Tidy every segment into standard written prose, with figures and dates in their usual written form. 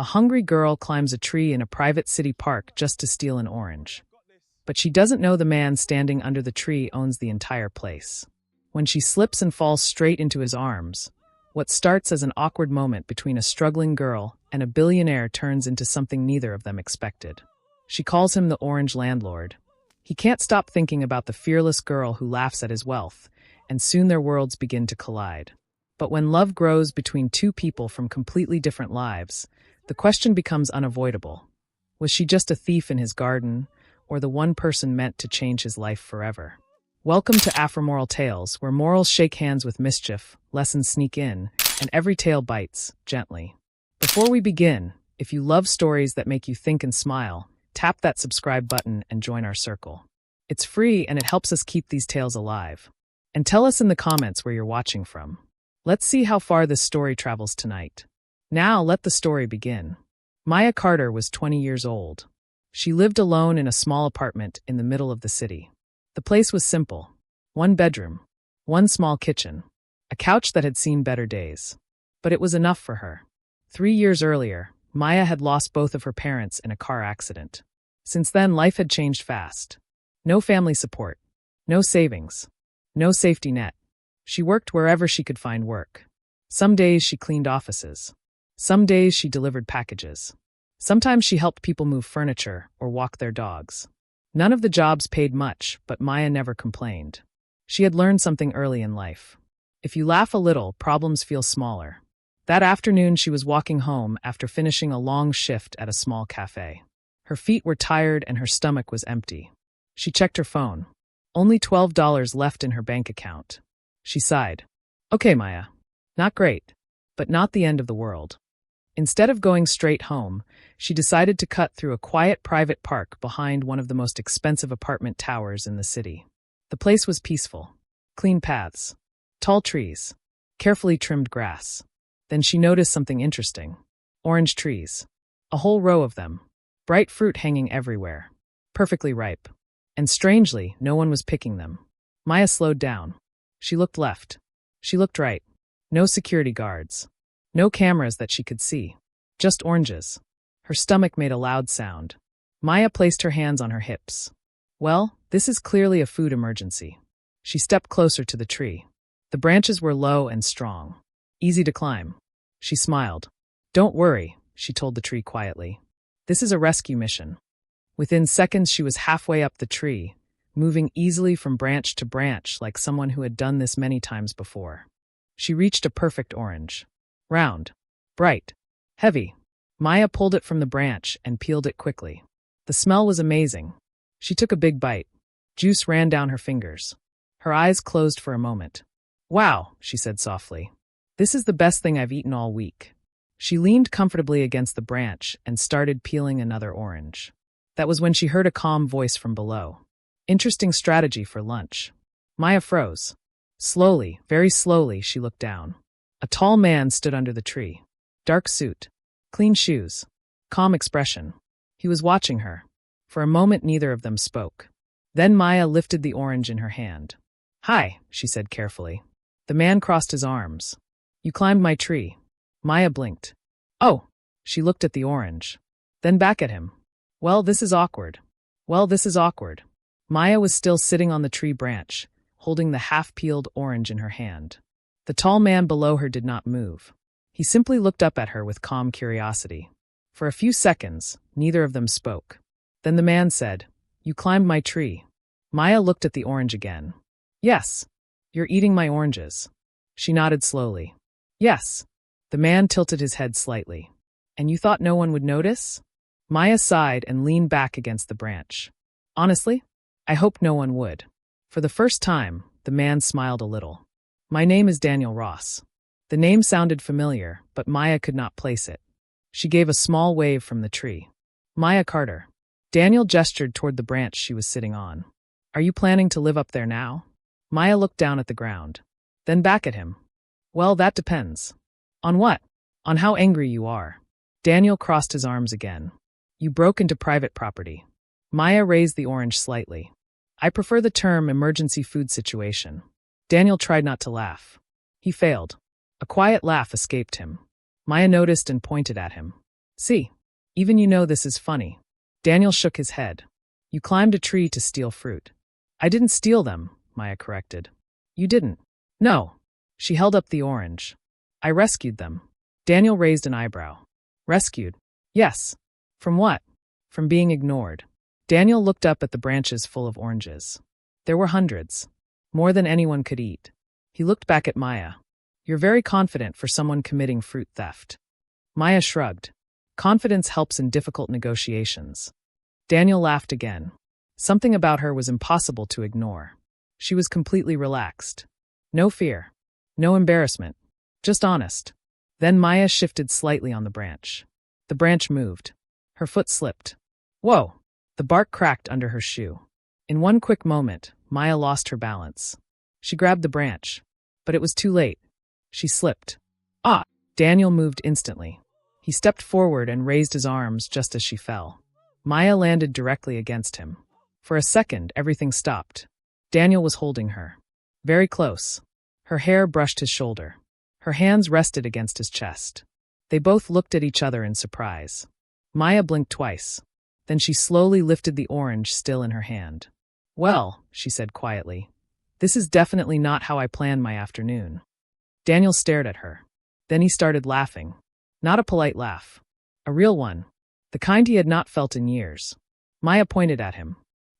A hungry girl climbs a tree in a private city park just to steal an orange. But she doesn't know the man standing under the tree owns the entire place. When she slips and falls straight into his arms, what starts as an awkward moment between a struggling girl and a billionaire turns into something neither of them expected. She calls him the Orange Landlord. He can't stop thinking about the fearless girl who laughs at his wealth, and soon their worlds begin to collide. But when love grows between two people from completely different lives, the question becomes unavoidable. Was she just a thief in his garden, or the one person meant to change his life forever? Welcome to Afromoral Tales, where morals shake hands with mischief, lessons sneak in, and every tale bites, gently. Before we begin, if you love stories that make you think and smile, tap that subscribe button and join our circle. It's free and it helps us keep these tales alive. And tell us in the comments where you're watching from. Let's see how far this story travels tonight. Now let the story begin. Maya Carter was 20 years old. She lived alone in a small apartment in the middle of the city. The place was simple. One bedroom, one small kitchen, a couch that had seen better days. But it was enough for her. 3 years earlier, Maya had lost both of her parents in a car accident. Since then, life had changed fast. No family support, no savings, no safety net. She worked wherever she could find work. Some days she cleaned offices. Some days she delivered packages. Sometimes she helped people move furniture or walk their dogs. None of the jobs paid much, but Maya never complained. She had learned something early in life. If you laugh a little, problems feel smaller. That afternoon, she was walking home after finishing a long shift at a small cafe. Her feet were tired and her stomach was empty. She checked her phone. Only $12 left in her bank account. She sighed. Okay, Maya. Not great, but not the end of the world. Instead of going straight home, she decided to cut through a quiet private park behind one of the most expensive apartment towers in the city. The place was peaceful. Clean paths, tall trees, carefully trimmed grass. Then she noticed something interesting. Orange trees. A whole row of them. Bright fruit hanging everywhere. Perfectly ripe. And strangely, no one was picking them. Maya slowed down. She looked left. She looked right. No security guards. No cameras that she could see. Just oranges. Her stomach made a loud sound. Maya placed her hands on her hips. Well, this is clearly a food emergency. She stepped closer to the tree. The branches were low and strong. Easy to climb. She smiled. Don't worry, she told the tree quietly. This is a rescue mission. Within seconds, she was halfway up the tree, moving easily from branch to branch like someone who had done this many times before. She reached a perfect orange. Round, bright, heavy. Maya pulled it from the branch and peeled it quickly. The smell was amazing. She took a big bite. Juice ran down her fingers. Her eyes closed for a moment. Wow, she said softly. This is the best thing I've eaten all week. She leaned comfortably against the branch and started peeling another orange. That was when she heard a calm voice from below. Interesting strategy for lunch. Maya froze. Slowly, very slowly, she looked down. A tall man stood under the tree. Dark suit. Clean shoes. Calm expression. He was watching her. For a moment, neither of them spoke. Then Maya lifted the orange in her hand. Hi, she said carefully. The man crossed his arms. You climbed my tree. Maya blinked. Oh, she looked at the orange. Then back at him. Well, this is awkward. Well, this is awkward. Maya was still sitting on the tree branch, holding the half-peeled orange in her hand. The tall man below her did not move. He simply looked up at her with calm curiosity. For a few seconds, neither of them spoke. Then the man said, You climbed my tree. Maya looked at the orange again. Yes. You're eating my oranges. She nodded slowly. Yes. The man tilted his head slightly. And you thought no one would notice? Maya sighed and leaned back against the branch. Honestly, I hoped no one would. For the first time, the man smiled a little. My name is Daniel Ross. The name sounded familiar, but Maya could not place it. She gave a small wave from the tree. Maya Carter. Daniel gestured toward the branch she was sitting on. Are you planning to live up there now? Maya looked down at the ground. Then back at him. Well, that depends. On what? On how angry you are. Daniel crossed his arms again. You broke into private property. Maya raised the orange slightly. I prefer the term emergency food situation. Daniel tried not to laugh. He failed. A quiet laugh escaped him. Maya noticed and pointed at him. See, even you know this is funny. Daniel shook his head. You climbed a tree to steal fruit. I didn't steal them, Maya corrected. You didn't. No. She held up the orange. I rescued them. Daniel raised an eyebrow. Rescued? Yes. From what? From being ignored. Daniel looked up at the branches full of oranges. There were hundreds. More than anyone could eat. He looked back at Maya. You're very confident for someone committing fruit theft. Maya shrugged. Confidence helps in difficult negotiations. Daniel laughed again. Something about her was impossible to ignore. She was completely relaxed. No fear. No embarrassment. Just honest. Then Maya shifted slightly on the branch. The branch moved. Her foot slipped. Whoa! The bark cracked under her shoe. In one quick moment, Maya lost her balance. She grabbed the branch. But it was too late. She slipped. Ah! Daniel moved instantly. He stepped forward and raised his arms just as she fell. Maya landed directly against him. For a second, everything stopped. Daniel was holding her. Very close. Her hair brushed his shoulder. Her hands rested against his chest. They both looked at each other in surprise. Maya blinked twice. Then she slowly lifted the orange still in her hand. Well, she said quietly, this is definitely not how I planned my afternoon. Daniel stared at her. Then he started laughing. Not a polite laugh. A real one. The kind he had not felt in years. Maya pointed at him.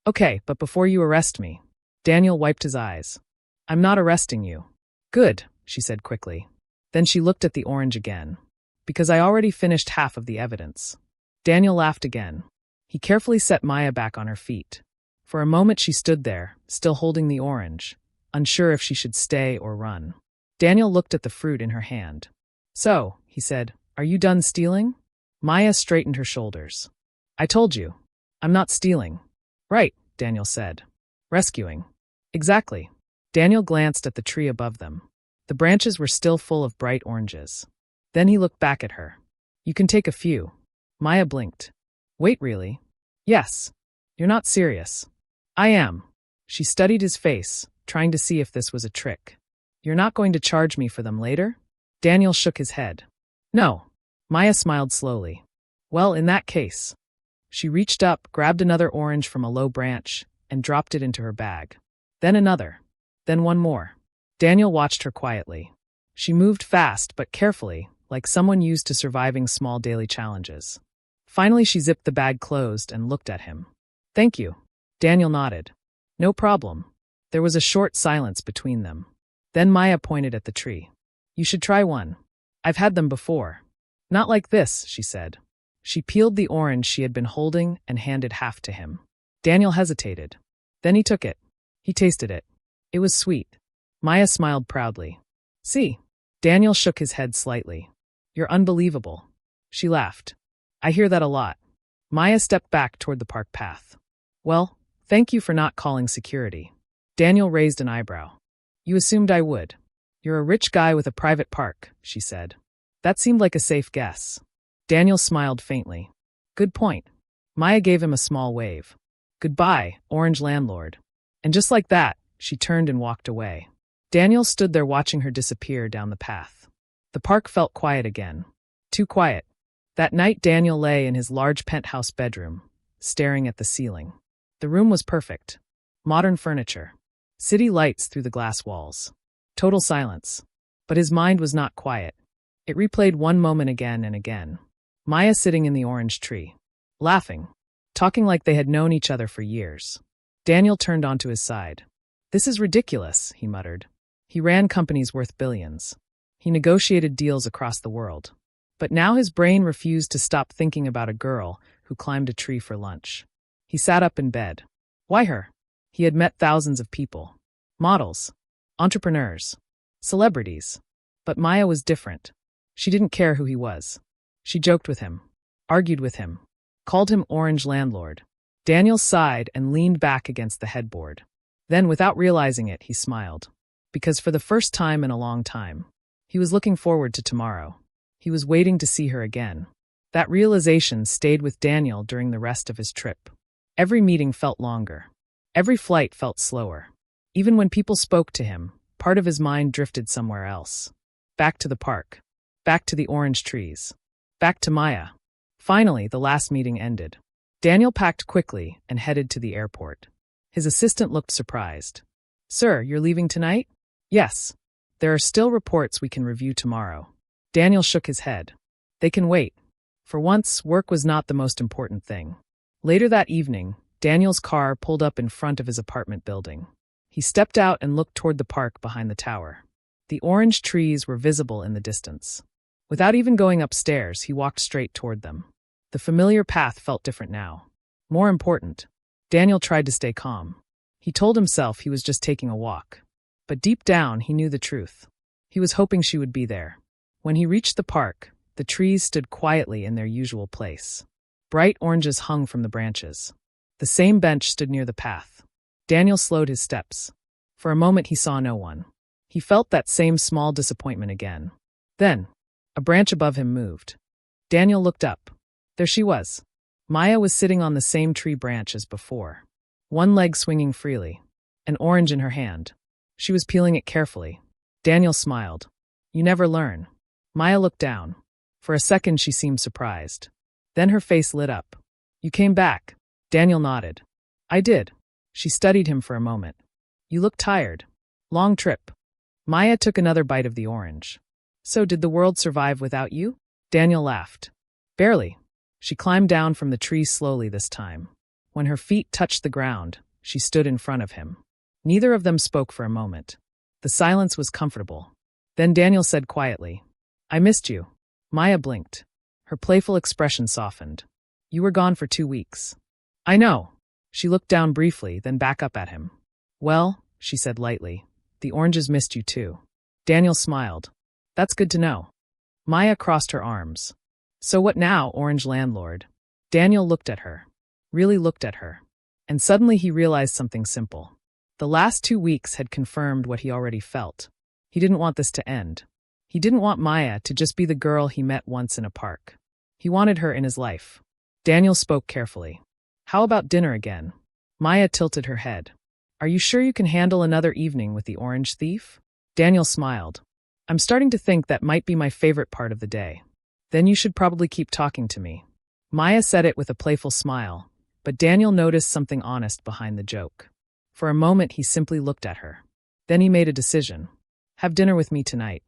Okay, but before you arrest me. Daniel wiped his eyes. I'm not arresting you. Good, she said quickly. Then she looked at the orange again. Because I already finished half of the evidence. Daniel laughed again. He carefully set Maya back on her feet. For a moment she stood there, still holding the orange, unsure if she should stay or run. Daniel looked at the fruit in her hand. So, he said, are you done stealing? Maya straightened her shoulders. I told you. I'm not stealing. Right, Daniel said. Rescuing. Exactly. Daniel glanced at the tree above them. The branches were still full of bright oranges. Then he looked back at her. You can take a few. Maya blinked. Wait, really? Yes. You're not serious. I am. She studied his face, trying to see if this was a trick. You're not going to charge me for them later? Daniel shook his head. No. Maya smiled slowly. Well, in that case. She reached up, grabbed another orange from a low branch, and dropped it into her bag. Then another. Then one more. Daniel watched her quietly. She moved fast but carefully, like someone used to surviving small daily challenges. Finally, she zipped the bag closed and looked at him. Thank you. Daniel nodded. No problem. There was a short silence between them. Then Maya pointed at the tree. You should try one. I've had them before. Not like this, she said. She peeled the orange she had been holding and handed half to him. Daniel hesitated. Then he took it. He tasted it. It was sweet. Maya smiled proudly. See? Daniel shook his head slightly. You're unbelievable. She laughed. I hear that a lot. Maya stepped back toward the park path. Well, thank you for not calling security. Daniel raised an eyebrow. You assumed I would. You're a rich guy with a private park, she said. That seemed like a safe guess. Daniel smiled faintly. Good point. Maya gave him a small wave. Goodbye, orange landlord. And just like that, she turned and walked away. Daniel stood there watching her disappear down the path. The park felt quiet again. Too quiet. That night Daniel lay in his large penthouse bedroom, staring at the ceiling. The room was perfect. Modern furniture. City lights through the glass walls. Total silence. But his mind was not quiet. It replayed one moment again and again. Maya sitting in the orange tree. Laughing. Talking like they had known each other for years. Daniel turned onto his side. This is ridiculous, he muttered. He ran companies worth billions. He negotiated deals across the world. But now his brain refused to stop thinking about a girl who climbed a tree for lunch. He sat up in bed. Why her? He had met thousands of people. Models. Entrepreneurs. Celebrities. But Maya was different. She didn't care who he was. She joked with him. Argued with him. Called him Orange Landlord. Daniel sighed and leaned back against the headboard. Then, without realizing it, he smiled. Because for the first time in a long time, he was looking forward to tomorrow. He was waiting to see her again. That realization stayed with Daniel during the rest of his trip. Every meeting felt longer. Every flight felt slower. Even when people spoke to him, part of his mind drifted somewhere else. Back to the park. Back to the orange trees. Back to Maya. Finally, the last meeting ended. Daniel packed quickly and headed to the airport. His assistant looked surprised. "Sir, you're leaving tonight?" "Yes. There are still reports we can review tomorrow." Daniel shook his head. "They can wait." For once, work was not the most important thing. Later that evening, Daniel's car pulled up in front of his apartment building. He stepped out and looked toward the park behind the tower. The orange trees were visible in the distance. Without even going upstairs, he walked straight toward them. The familiar path felt different now. More important, Daniel tried to stay calm. He told himself he was just taking a walk. But deep down, he knew the truth. He was hoping she would be there. When he reached the park, the trees stood quietly in their usual place. Bright oranges hung from the branches. The same bench stood near the path. Daniel slowed his steps. For a moment, he saw no one. He felt that same small disappointment again. Then, a branch above him moved. Daniel looked up. There she was. Maya was sitting on the same tree branch as before. One leg swinging freely. An orange in her hand. She was peeling it carefully. Daniel smiled. "You never learn." Maya looked down. For a second, she seemed surprised. Then her face lit up. "You came back." Daniel nodded. "I did." She studied him for a moment. "You look tired. Long trip." Maya took another bite of the orange. "So did the world survive without you?" Daniel laughed. "Barely." She climbed down from the tree slowly this time. When her feet touched the ground, she stood in front of him. Neither of them spoke for a moment. The silence was comfortable. Then Daniel said quietly, "I missed you." Maya blinked. Her playful expression softened. "You were gone for 2 weeks." "I know." She looked down briefly, then back up at him. "Well," she said lightly, "the oranges missed you too." Daniel smiled. "That's good to know." Maya crossed her arms. "So what now, orange landlord?" Daniel looked at her. Really looked at her. And suddenly he realized something simple. The last 2 weeks had confirmed what he already felt. He didn't want this to end. He didn't want Maya to just be the girl he met once in a park. He wanted her in his life. Daniel spoke carefully. "How about dinner again?" Maya tilted her head. "Are you sure you can handle another evening with the orange thief?" Daniel smiled. "I'm starting to think that might be my favorite part of the day." "Then you should probably keep talking to me." Maya said it with a playful smile, but Daniel noticed something honest behind the joke. For a moment, he simply looked at her. Then he made a decision. "Have dinner with me tonight."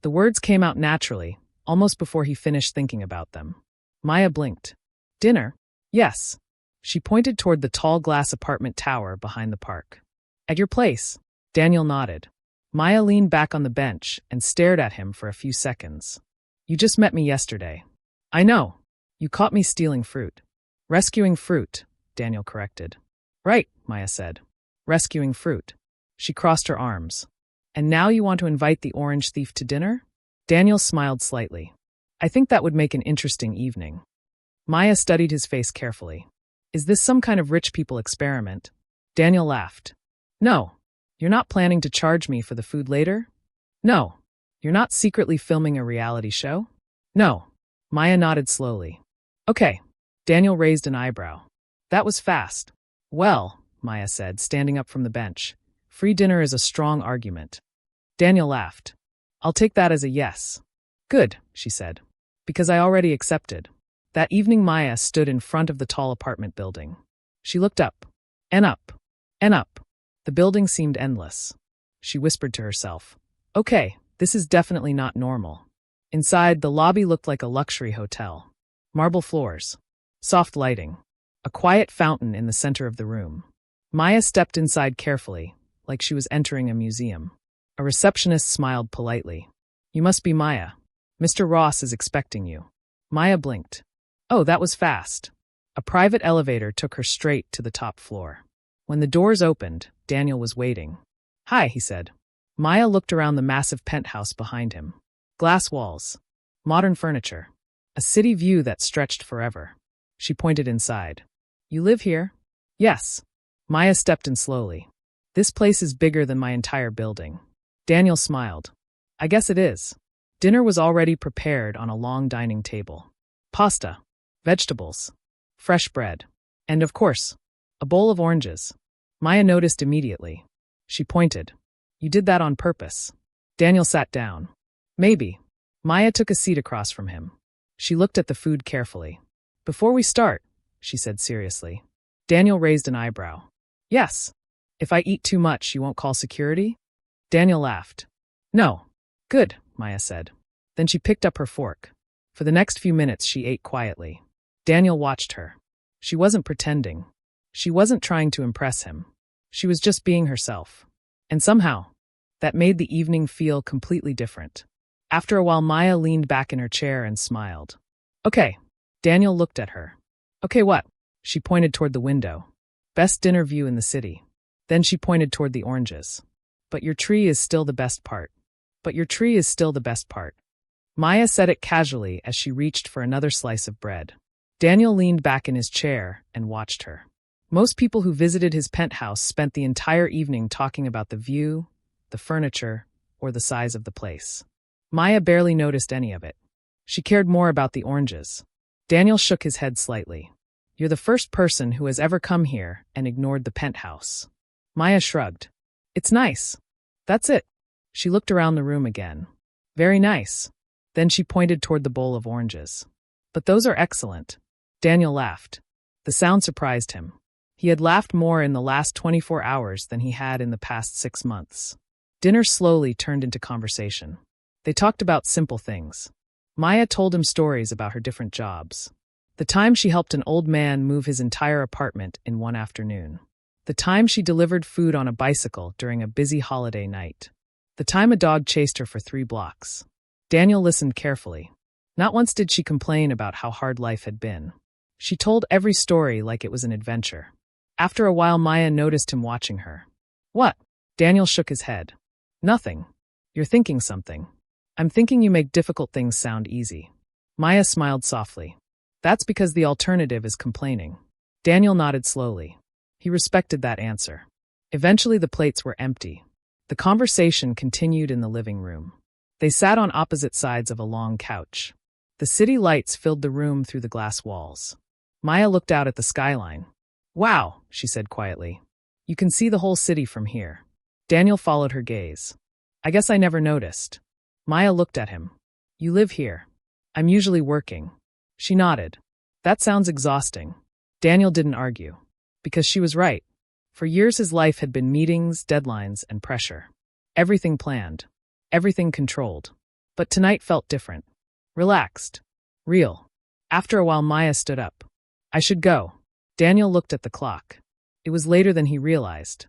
The words came out naturally, almost before he finished thinking about them. Maya blinked. "Dinner?" "Yes." She pointed toward the tall glass apartment tower behind the park. "At your place?" Daniel nodded. Maya leaned back on the bench and stared at him for a few seconds. "You just met me yesterday." "I know. You caught me stealing fruit." "Rescuing fruit," Daniel corrected. "Right," Maya said. "Rescuing fruit." She crossed her arms. "And now you want to invite the orange thief to dinner?" Daniel smiled slightly. "I think that would make an interesting evening." Maya studied his face carefully. "Is this some kind of rich people experiment?" Daniel laughed. "No. You're not planning to charge me for the food later?" "No. You're not secretly filming a reality show?" "No." Maya nodded slowly. "Okay." Daniel raised an eyebrow. "That was fast." "Well," Maya said, standing up from the bench, "free dinner is a strong argument." Daniel laughed. "I'll take that as a yes." "Good," she said. "Because I already accepted." That evening, Maya stood in front of the tall apartment building. She looked up. And up. And up. The building seemed endless. She whispered to herself, "Okay, this is definitely not normal." Inside, the lobby looked like a luxury hotel. Marble floors. Soft lighting. A quiet fountain in the center of the room. Maya stepped inside carefully, like she was entering a museum. A receptionist smiled politely. "You must be Maya. Mr. Ross is expecting you." Maya blinked. Oh, that was fast. A private elevator took her straight to the top floor. When the doors opened, Daniel was waiting. "Hi," he said. Maya looked around the massive penthouse behind him. Glass walls. Modern furniture. A city view that stretched forever. She pointed inside. "You live here?" "Yes." Maya stepped in slowly. "This place is bigger than my entire building." Daniel smiled. "I guess it is." Dinner was already prepared on a long dining table. Pasta. Vegetables. Fresh bread. And of course, a bowl of oranges. Maya noticed immediately. She pointed. "You did that on purpose." Daniel sat down. "Maybe." Maya took a seat across from him. She looked at the food carefully. Before we start, she said seriously. Daniel raised an eyebrow. Yes. If I eat too much, you won't call security? Daniel laughed. No. Good, Maya said. Then she picked up her fork. For the next few minutes, she ate quietly. Daniel watched her. She wasn't pretending. She wasn't trying to impress him. She was just being herself. And somehow, that made the evening feel completely different. After a while, Maya leaned back in her chair and smiled. Okay. Daniel looked at her. Okay, what? She pointed toward the window. Best dinner view in the city. Then she pointed toward the oranges. But your tree is still the best part. But your tree is still the best part. Maya said it casually as she reached for another slice of bread. Daniel leaned back in his chair and watched her. Most people who visited his penthouse spent the entire evening talking about the view, the furniture, or the size of the place. Maya barely noticed any of it. She cared more about the oranges. Daniel shook his head slightly. You're the first person who has ever come here and ignored the penthouse. Maya shrugged. It's nice. That's it. She looked around the room again. Very nice. Then she pointed toward the bowl of oranges. But those are excellent. Daniel laughed. The sound surprised him. He had laughed more in the last 24 hours than he had in the past 6 months. Dinner slowly turned into conversation. They talked about simple things. Maya told him stories about her different jobs. The time she helped an old man move his entire apartment in one afternoon. The time she delivered food on a bicycle during a busy holiday night. The time a dog chased her for 3 blocks. Daniel listened carefully. Not once did she complain about how hard life had been. She told every story like it was an adventure. After a while, Maya noticed him watching her. What? Daniel shook his head. Nothing. You're thinking something. I'm thinking you make difficult things sound easy. Maya smiled softly. That's because the alternative is complaining. Daniel nodded slowly. He respected that answer. Eventually the plates were empty. The conversation continued in the living room. They sat on opposite sides of a long couch. The city lights filled the room through the glass walls. Maya looked out at the skyline. Wow, she said quietly. You can see the whole city from here. Daniel followed her gaze. I guess I never noticed. Maya looked at him. You live here. I'm usually working. She nodded. That sounds exhausting. Daniel didn't argue. Because she was right. For years his life had been meetings, deadlines, and pressure. Everything planned. Everything controlled. But tonight felt different. Relaxed. Real. After a while Maya stood up. I should go. Daniel looked at the clock. It was later than he realized.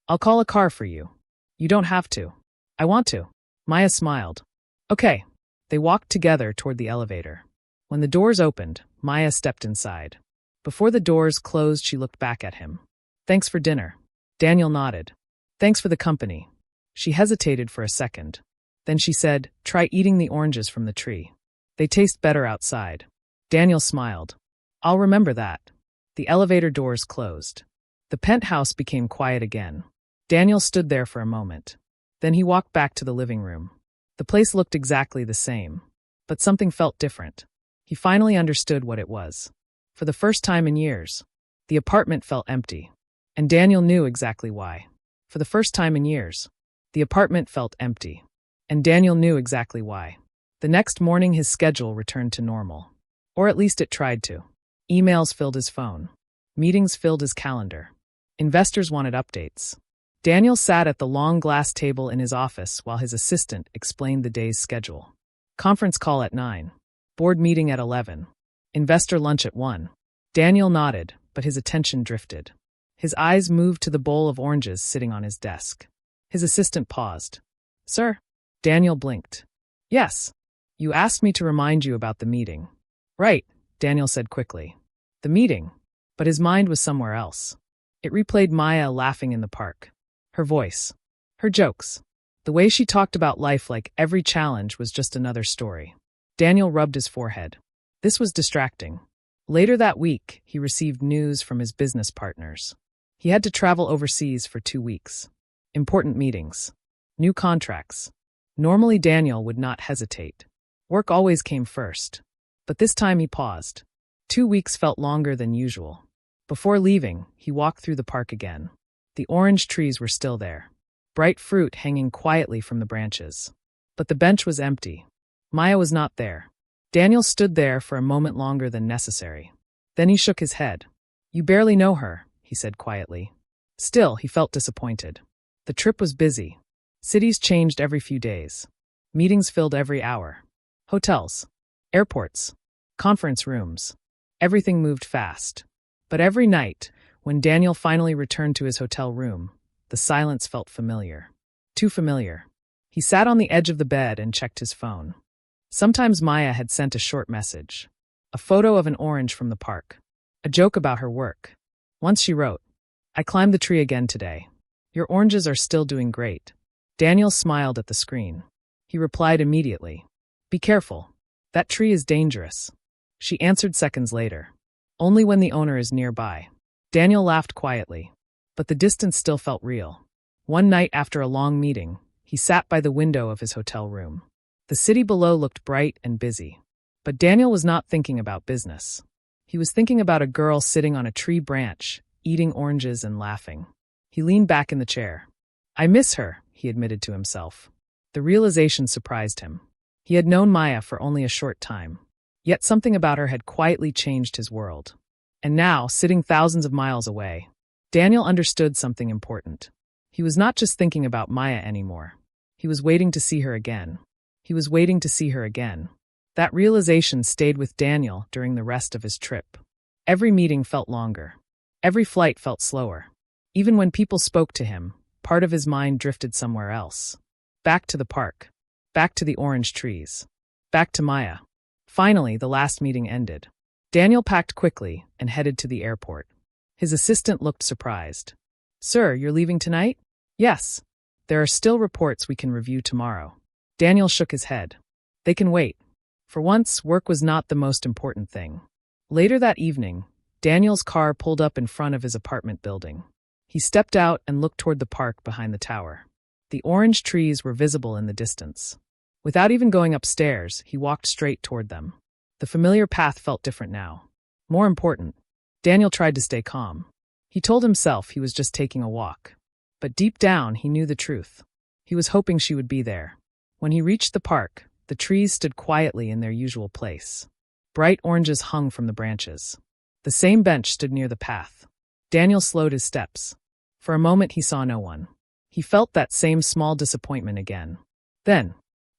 I'll call a car for you. You don't have to. I want to. Maya smiled. Okay. They walked together toward the elevator. When the doors opened, Maya stepped inside. Before the doors closed, she looked back at him. Thanks for dinner. Daniel nodded. Thanks for the company. She hesitated for a second. Then she said, try eating the oranges from the tree. They taste better outside. Daniel smiled. I'll remember that. The elevator doors closed. The penthouse became quiet again. Daniel stood there for a moment. Then he walked back to the living room. The place looked exactly the same. But something felt different. He finally understood what it was. For the first time in years, the apartment felt empty. And Daniel knew exactly why. For the first time in years, the apartment felt empty. And Daniel knew exactly why. The next morning his schedule returned to normal. Or at least it tried to. Emails filled his phone. Meetings filled his calendar. Investors wanted updates. Daniel sat at the long glass table in his office while his assistant explained the day's schedule. Conference call at 9. Board meeting at 11. Investor lunch at 1. Daniel nodded, but his attention drifted. His eyes moved to the bowl of oranges sitting on his desk. His assistant paused. Sir? Daniel blinked. Yes. You asked me to remind you about the meeting. Right, Daniel said quickly. The meeting. But his mind was somewhere else. It replayed Maya laughing in the park. Her voice. Her jokes. The way she talked about life like every challenge was just another story. Daniel rubbed his forehead. This was distracting. Later that week, he received news from his business partners. He had to travel overseas for 2 weeks. Important meetings. New contracts. Normally Daniel would not hesitate. Work always came first. But this time he paused. 2 weeks felt longer than usual. Before leaving, he walked through the park again. The orange trees were still there. Bright fruit hanging quietly from the branches. But the bench was empty. Maya was not there. Daniel stood there for a moment longer than necessary. Then he shook his head. You barely know her, he said quietly. Still, he felt disappointed. The trip was busy. Cities changed every few days. Meetings filled every hour. Hotels, airports, conference rooms. Everything moved fast. But every night, when Daniel finally returned to his hotel room, the silence felt familiar. Too familiar. He sat on the edge of the bed and checked his phone. Sometimes Maya had sent a short message. A photo of an orange from the park. A joke about her work. Once she wrote, I climbed the tree again today. Your oranges are still doing great. Daniel smiled at the screen. He replied immediately. Be careful. That tree is dangerous. She answered seconds later. Only when the owner is nearby. Daniel laughed quietly. But the distance still felt real. One night after a long meeting, he sat by the window of his hotel room. The city below looked bright and busy. But Daniel was not thinking about business. He was thinking about a girl sitting on a tree branch, eating oranges and laughing. He leaned back in the chair. I miss her, he admitted to himself. The realization surprised him. He had known Maya for only a short time. Yet something about her had quietly changed his world. And now, sitting thousands of miles away, Daniel understood something important. He was not just thinking about Maya anymore. He was waiting to see her again. He was waiting to see her again. That realization stayed with Daniel during the rest of his trip. Every meeting felt longer. Every flight felt slower. Even when people spoke to him, part of his mind drifted somewhere else. Back to the park. Back to the orange trees. Back to Maya. Finally, the last meeting ended. Daniel packed quickly and headed to the airport. His assistant looked surprised. Sir, you're leaving tonight? Yes. There are still reports we can review tomorrow. Daniel shook his head. They can wait. For once, work was not the most important thing. Later that evening, Daniel's car pulled up in front of his apartment building. He stepped out and looked toward the park behind the tower. The orange trees were visible in the distance. Without even going upstairs, he walked straight toward them. The familiar path felt different now. More important, Daniel tried to stay calm. He told himself he was just taking a walk. But deep down, he knew the truth. He was hoping she would be there. When he reached the park, the trees stood quietly in their usual place. Bright oranges hung from the branches. The same bench stood near the path. Daniel slowed his steps. For a moment, he saw no one. He felt that same small disappointment again. Then,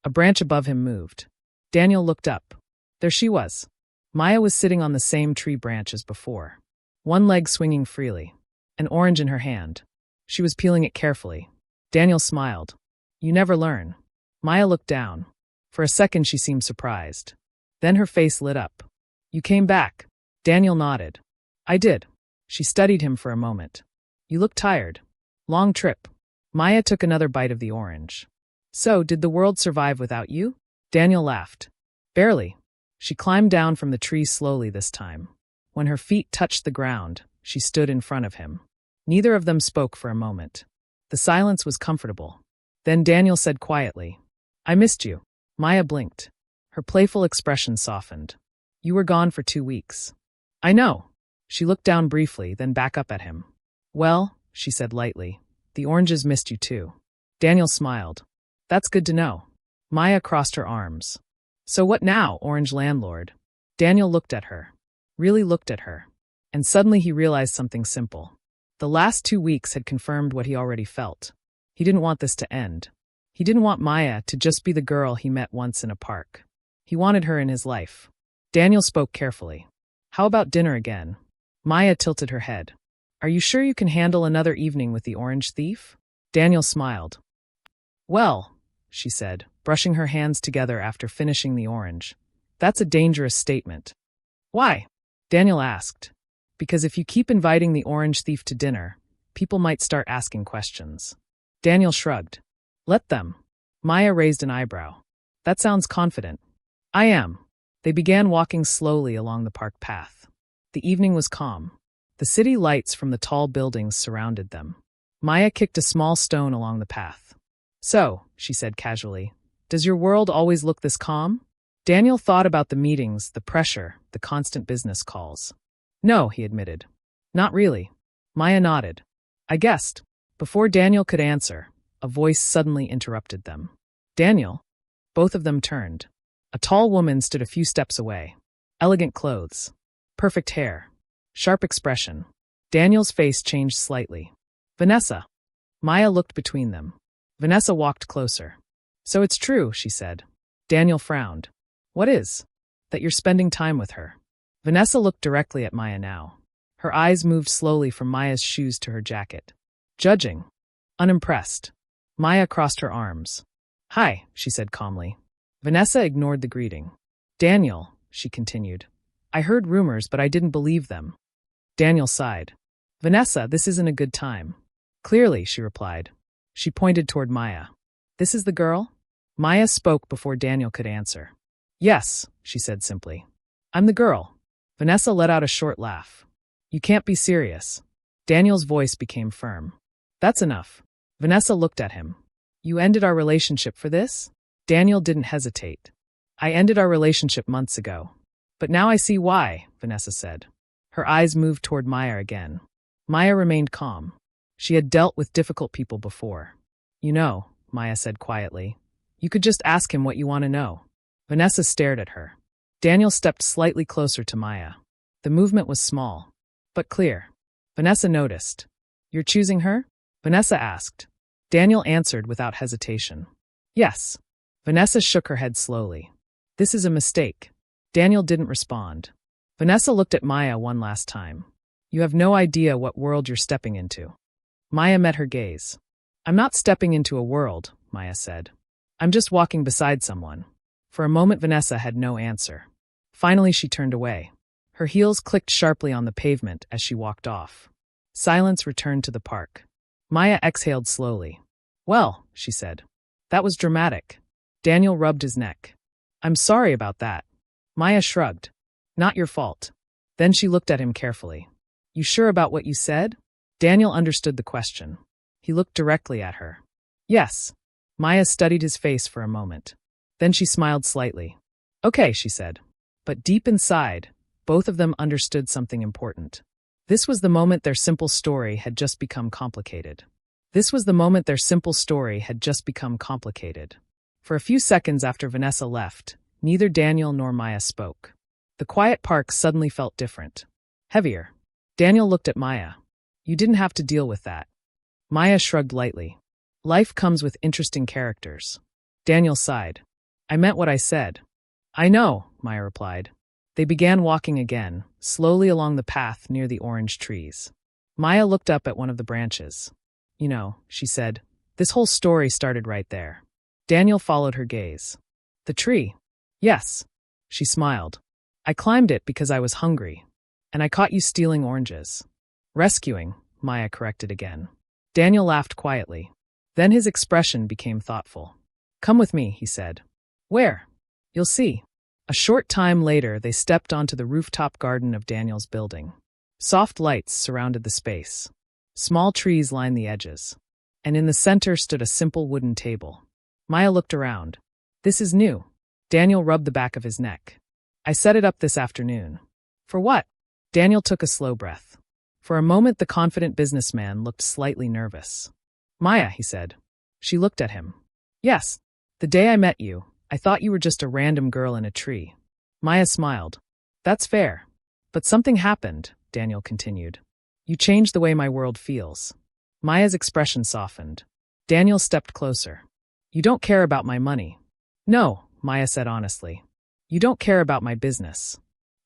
a branch above him moved. Daniel looked up. There she was. Maya was sitting on the same tree branch as before. One leg swinging freely. An orange in her hand. She was peeling it carefully. Daniel smiled. You never learn. Maya looked down. For a second, she seemed surprised. Then her face lit up. You came back. Daniel nodded. I did. She studied him for a moment. You look tired. Long trip. Maya took another bite of the orange. So, did the world survive without you? Daniel laughed. Barely. She climbed down from the tree slowly this time. When her feet touched the ground, she stood in front of him. Neither of them spoke for a moment. The silence was comfortable. Then Daniel said quietly, I missed you. Maya blinked. Her playful expression softened. You were gone for 2 weeks. I know. She looked down briefly, then back up at him. Well, she said lightly, the oranges missed you too. Daniel smiled. That's good to know. Maya crossed her arms. So what now, orange landlord? Daniel looked at her. Really looked at her. And suddenly he realized something simple. The last 2 weeks had confirmed what he already felt. He didn't want this to end. He didn't want Maya to just be the girl he met once in a park. He wanted her in his life. Daniel spoke carefully. How about dinner again? Maya tilted her head. Are you sure you can handle another evening with the orange thief? Daniel smiled. Well, she said, brushing her hands together after finishing the orange. That's a dangerous statement. Why? Daniel asked. Because if you keep inviting the orange thief to dinner, people might start asking questions. Daniel shrugged. Let them. Maya raised an eyebrow. That sounds confident. I am. They began walking slowly along the park path. The evening was calm. The city lights from the tall buildings surrounded them. Maya kicked a small stone along the path. So, she said casually, does your world always look this calm? Daniel thought about the meetings, the pressure, the constant business calls. No, he admitted. Not really. Maya nodded. I guessed. Before Daniel could answer, a voice suddenly interrupted them. Daniel? Both of them turned. A tall woman stood a few steps away. Elegant clothes. Perfect hair. Sharp expression. Daniel's face changed slightly. Vanessa. Maya looked between them. Vanessa walked closer. So it's true, she said. Daniel frowned. What is? That you're spending time with her. Vanessa looked directly at Maya now. Her eyes moved slowly from Maya's shoes to her jacket. Judging. Unimpressed. Maya crossed her arms. Hi, she said calmly. Vanessa ignored the greeting. Daniel, she continued. I heard rumors, but I didn't believe them. Daniel sighed. Vanessa, this isn't a good time. Clearly, she replied. She pointed toward Maya. This is the girl? Maya spoke before Daniel could answer. Yes, she said simply. I'm the girl. Vanessa let out a short laugh. You can't be serious. Daniel's voice became firm. That's enough. Vanessa looked at him. You ended our relationship for this? Daniel didn't hesitate. I ended our relationship months ago. But now I see why, Vanessa said. Her eyes moved toward Maya again. Maya remained calm. She had dealt with difficult people before. You know, Maya said quietly. You could just ask him what you want to know. Vanessa stared at her. Daniel stepped slightly closer to Maya. The movement was small, but clear. Vanessa noticed. You're choosing her? Vanessa asked. Daniel answered without hesitation. Yes. Vanessa shook her head slowly. This is a mistake. Daniel didn't respond. Vanessa looked at Maya one last time. You have no idea what world you're stepping into. Maya met her gaze. I'm not stepping into a world, Maya said. I'm just walking beside someone. For a moment Vanessa had no answer. Finally she turned away. Her heels clicked sharply on the pavement as she walked off. Silence returned to the park. Maya exhaled slowly. Well, she said. That was dramatic. Daniel rubbed his neck. I'm sorry about that. Maya shrugged. Not your fault. Then she looked at him carefully. You sure about what you said? Daniel understood the question. He looked directly at her. Yes. Maya studied his face for a moment. Then she smiled slightly. Okay, she said. But deep inside, both of them understood something important. This was the moment their simple story had just become complicated. For a few seconds after Vanessa left, neither Daniel nor Maya spoke. The quiet park suddenly felt different. Heavier. Daniel looked at Maya. You didn't have to deal with that. Maya shrugged lightly. Life comes with interesting characters. Daniel sighed. I meant what I said. I know, Maya replied. They began walking again, slowly along the path near the orange trees. Maya looked up at one of the branches. You know, she said, this whole story started right there. Daniel followed her gaze. The tree? Yes. She smiled. I climbed it because I was hungry. And I caught you stealing oranges. Rescuing, Maya corrected again. Daniel laughed quietly. Then his expression became thoughtful. Come with me, he said. Where? You'll see. A short time later, they stepped onto the rooftop garden of Daniel's building. Soft lights surrounded the space. Small trees lined the edges. And in the center stood a simple wooden table. Maya looked around. This is new. Daniel rubbed the back of his neck. I set it up this afternoon. For what? Daniel took a slow breath. For a moment, the confident businessman looked slightly nervous. Maya, he said. She looked at him. Yes. The day I met you, I thought you were just a random girl in a tree. Maya smiled. That's fair. But something happened, Daniel continued. You changed the way my world feels. Maya's expression softened. Daniel stepped closer. You don't care about my money. No, Maya said honestly. You don't care about my business.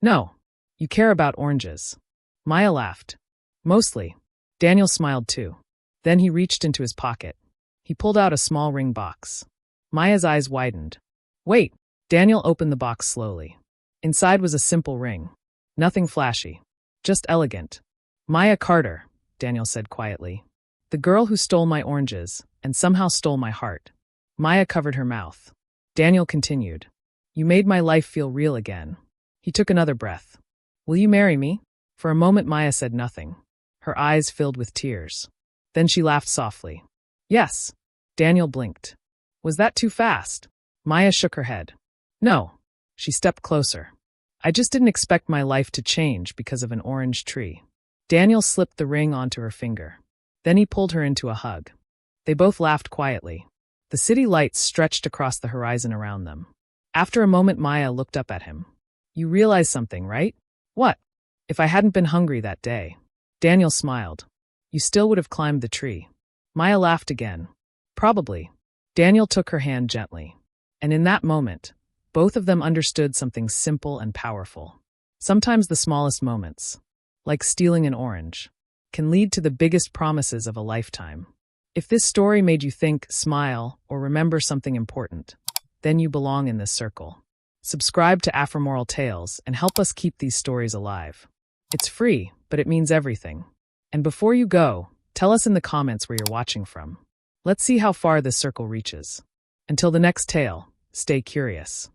No. You care about oranges. Maya laughed. Mostly. Daniel smiled too. Then he reached into his pocket. He pulled out a small ring box. Maya's eyes widened. Wait. Daniel opened the box slowly. Inside was a simple ring. Nothing flashy. Just elegant. Maya Carter, Daniel said quietly. The girl who stole my oranges and somehow stole my heart. Maya covered her mouth. Daniel continued. You made my life feel real again. He took another breath. Will you marry me? For a moment Maya said nothing. Her eyes filled with tears. Then she laughed softly. Yes. Daniel blinked. Was that too fast? Maya shook her head. No. She stepped closer. I just didn't expect my life to change because of an orange tree. Daniel slipped the ring onto her finger. Then he pulled her into a hug. They both laughed quietly. The city lights stretched across the horizon around them. After a moment Maya looked up at him. You realize something, right? What? If I hadn't been hungry that day. Daniel smiled. You still would have climbed the tree. Maya laughed again. Probably. Daniel took her hand gently. And in that moment, both of them understood something simple and powerful. Sometimes the smallest moments, like stealing an orange, can lead to the biggest promises of a lifetime. If this story made you think, smile, or remember something important, then you belong in this circle. Subscribe to Afromoral Tales and help us keep these stories alive. It's free, but it means everything. And before you go, tell us in the comments where you're watching from. Let's see how far this circle reaches. Until the next tale, stay curious.